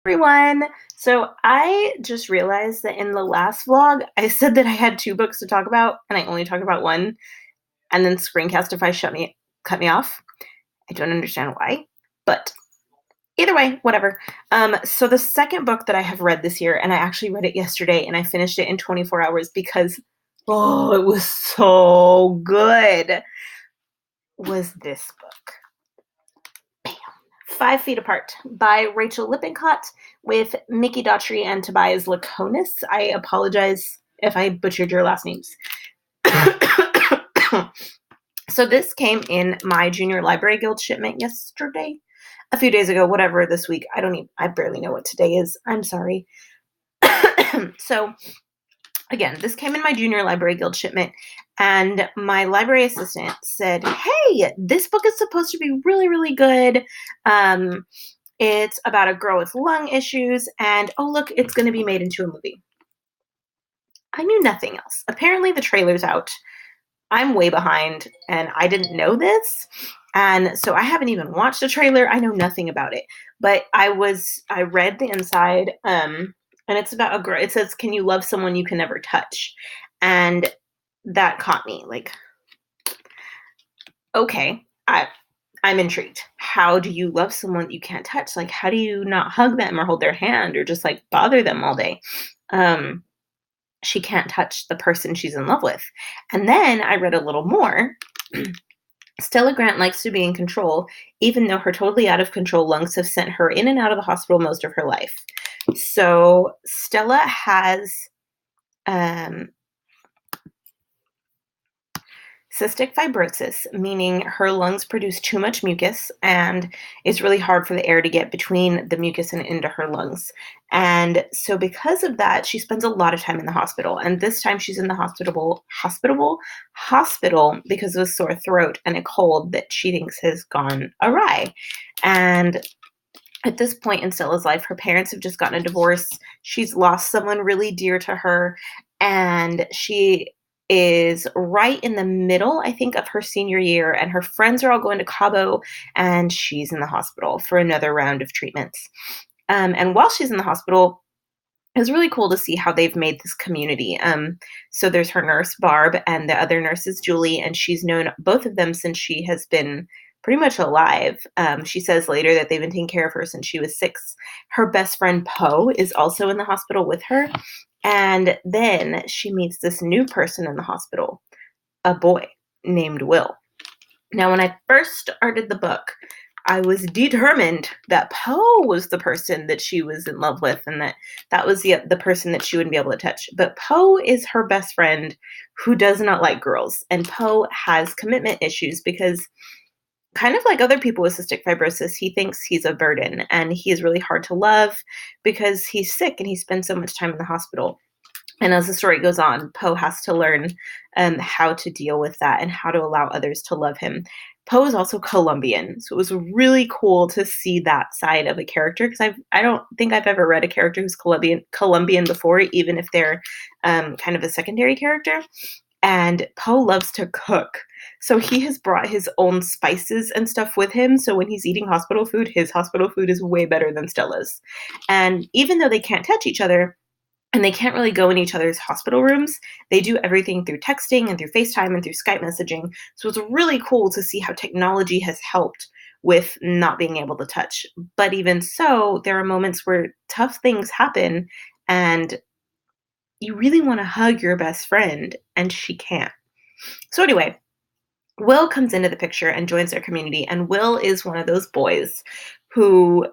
Everyone. So I just realized that in the last vlog, I said that I had two books to talk about, and I only talked about one, and then Screencastify cut me off. I don't understand why, but either way, whatever. So the second book that I have read this year, and I actually read it yesterday, and I finished it in 24 hours because, it was so good, was this book. 5 Feet Apart by Rachael Lippincott with Mickey Daughtry and Tobias Laconis. I apologize if I butchered your last names. So this came in my Junior Library Guild shipment yesterday, a few days ago, whatever, this week. I barely know what today is. I'm sorry. So again, this came in my Junior Library Guild shipment, and my library assistant said, hey, this book is supposed to be really, really good. It's about a girl with lung issues, and oh, look, it's going to be made into a movie. I knew nothing else. Apparently, the trailer's out. I'm way behind, and I didn't know this, and so I haven't even watched the trailer. I know nothing about it, but I read the inside, and it's about a girl. It says, can you love someone you can never touch? And that caught me. Like, okay, I'm intrigued. How do you love someone you can't touch? Like, how do you not hug them or hold their hand or just like bother them all day? She can't touch the person she's in love with. And then I read a little more. Stella Grant likes to be in control, even though her totally out of control lungs have sent her in and out of the hospital most of her life. So Stella has cystic fibrosis, meaning her lungs produce too much mucus, and it's really hard for the air to get between the mucus and into her lungs. And so because of that, she spends a lot of time in the hospital. And this time she's in the hospital because of a sore throat and a cold that she thinks has gone awry. And at this point in Stella's life, her parents have just gotten a divorce. She's lost someone really dear to her, and she is right in the middle, I think, of her senior year, and her friends are all going to Cabo, and she's in the hospital for another round of treatments. And while she's in the hospital, it was really cool to see how they've made this community. So there's her nurse, Barb, and the other nurse is Julie, and she's known both of them since she has been pretty much alive. She says later that they've been taking care of her since she was 6. Her best friend, Poe, is also in the hospital with her. And then she meets this new person in the hospital, a boy named Will. Now, when I first started the book, I was determined that Poe was the person that she was in love with, and that was the person that she wouldn't be able to touch. But Poe is her best friend who does not like girls. And Poe has commitment issues because, kind of like other people with cystic fibrosis, he thinks he's a burden, and he is really hard to love because he's sick and he spends so much time in the hospital. And as the story goes on, Poe has to learn how to deal with that and how to allow others to love him. Poe is also Colombian, so it was really cool to see that side of a character, because I don't think I've ever read a character who's Colombian before, even if they're kind of a secondary character. And Poe loves to cook. So he has brought his own spices and stuff with him. So when he's eating hospital food, his hospital food is way better than Stella's. And even though they can't touch each other and they can't really go in each other's hospital rooms, they do everything through texting and through FaceTime and through Skype messaging. So it's really cool to see how technology has helped with not being able to touch. But even so, there are moments where tough things happen and you really want to hug your best friend, and she can't. So anyway, Will comes into the picture and joins their community, and Will is one of those boys who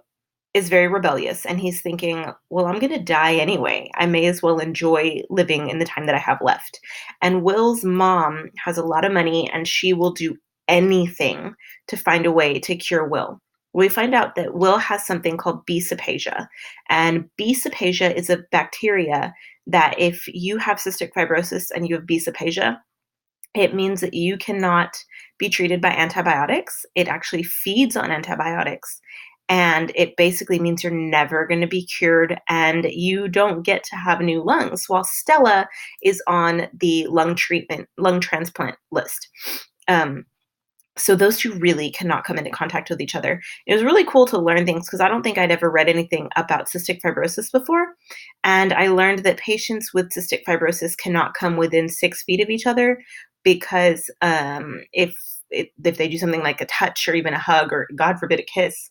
is very rebellious, and he's thinking, well, I'm going to die anyway. I may as well enjoy living in the time that I have left. And Will's mom has a lot of money, and she will do anything to find a way to cure Will. We find out that Will has something called B. cepacia, and B. cepacia is a bacteria that if you have cystic fibrosis and you have B. cepacia, it means that you cannot be treated by antibiotics. It actually feeds on antibiotics. And it basically means you're never going to be cured and you don't get to have new lungs, while Stella is on the lung transplant list. So those two really cannot come into contact with each other. It was really cool to learn things because I don't think I'd ever read anything about cystic fibrosis before. And I learned that patients with cystic fibrosis cannot come within 6 feet of each other because if they do something like a touch or even a hug or, God forbid, a kiss,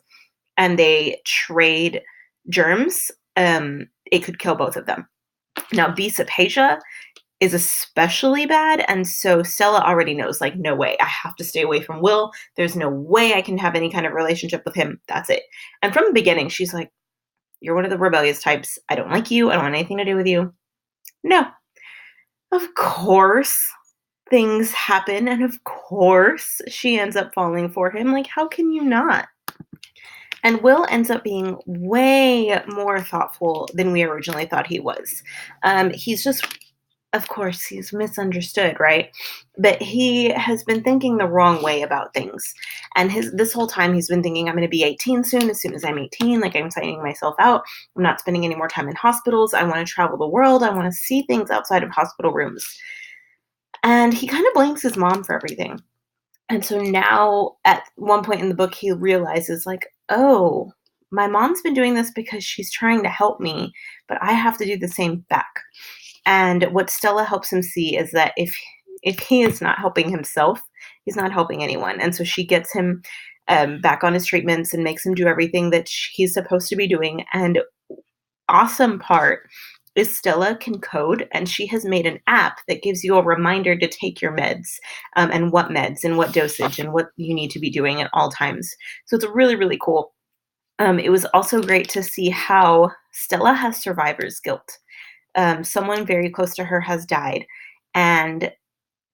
and they trade germs, it could kill both of them. Now, Bisapesia is especially bad. And so Stella already knows, like, no way, I have to stay away from Will. There's no way I can have any kind of relationship with him. That's it. And from the beginning, she's like, you're one of the rebellious types. I don't like you. I don't want anything to do with you. No. Of course, things happen. And of course, she ends up falling for him. Like, how can you not? And Will ends up being way more thoughtful than we originally thought he was. He's just, of course, he's misunderstood, right? But he has been thinking the wrong way about things. And this whole time he's been thinking, I'm going to be 18 soon. As soon as I'm 18, like, I'm signing myself out. I'm not spending any more time in hospitals. I want to travel the world. I want to see things outside of hospital rooms. And he kind of blames his mom for everything. And so now at one point in the book, he realizes, like, oh, my mom's been doing this because she's trying to help me, but I have to do the same back. And what Stella helps him see is that if he is not helping himself, he's not helping anyone. And so she gets him back on his treatments and makes him do everything that he's supposed to be doing. And awesome part is Stella can code, and she has made an app that gives you a reminder to take your meds, and what meds and what dosage and what you need to be doing at all times. So it's really, really cool. It was also great to see how Stella has survivor's guilt. Someone very close to her has died, and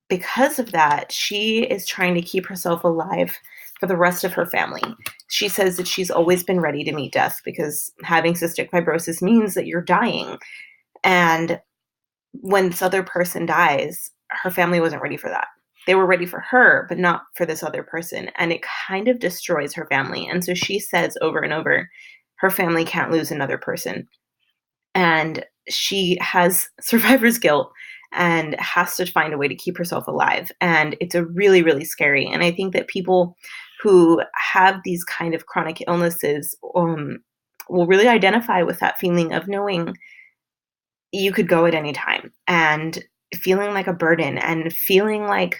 because of that, she is trying to keep herself alive for the rest of her family. She says that she's always been ready to meet death because having cystic fibrosis means that you're dying. And when this other person dies, her family wasn't ready for that. They were ready for her, but not for this other person. And it kind of destroys her family. And so she says over and over, her family can't lose another person. And she has survivor's guilt and has to find a way to keep herself alive. And it's a really, really scary. And I think that people who have these kind of chronic illnesses will really identify with that feeling of knowing you could go at any time and feeling like a burden and feeling like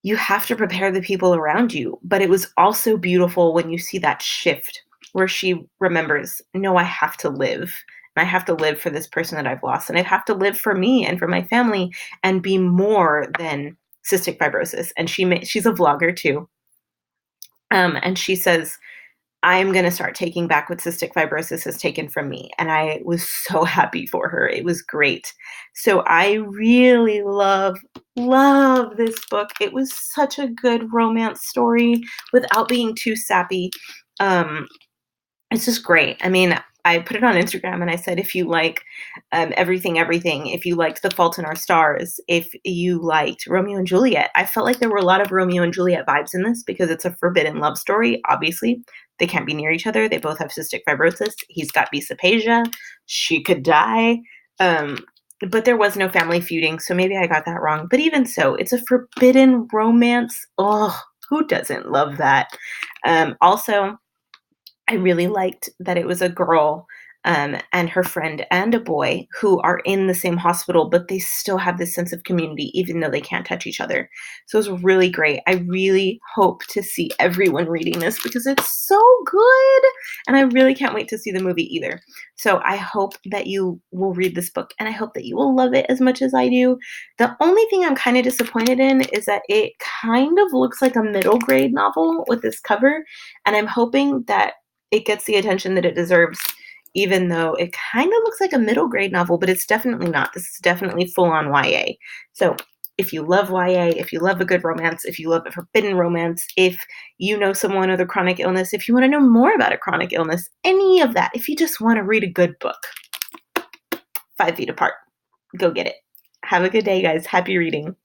you have to prepare the people around you. But it was also beautiful when you see that shift where she remembers, no, I have to live. And I have to live for this person that I've lost. And I have to live for me and for my family and be more than cystic fibrosis. And she's a vlogger too. And she says, I'm going to start taking back what cystic fibrosis has taken from me. And I was so happy for her. It was great. So I really love this book. It was such a good romance story without being too sappy. It's just great. I mean, I put it on Instagram and I said, if you like everything, if you liked The Fault in Our Stars, if you liked Romeo and Juliet, I felt like there were a lot of Romeo and Juliet vibes in this because it's a forbidden love story. Obviously, they can't be near each other. They both have cystic fibrosis. He's got bisapesia. She could die. But there was no family feuding, so maybe I got that wrong. But even so, it's a forbidden romance. Oh, who doesn't love that? Also, I really liked that it was a girl and her friend and a boy who are in the same hospital, but they still have this sense of community, even though they can't touch each other. So it was really great. I really hope to see everyone reading this because it's so good. And I really can't wait to see the movie either. So I hope that you will read this book and I hope that you will love it as much as I do. The only thing I'm kind of disappointed in is that it kind of looks like a middle grade novel with this cover. And I'm hoping that it gets the attention that it deserves, even though it kind of looks like a middle grade novel, but it's definitely not. This is definitely full on YA. So if you love YA, if you love a good romance, if you love a forbidden romance, if you know someone with a chronic illness, if you want to know more about a chronic illness, any of that, if you just want to read a good book, 5 Feet Apart, go get it. Have a good day, guys. Happy reading.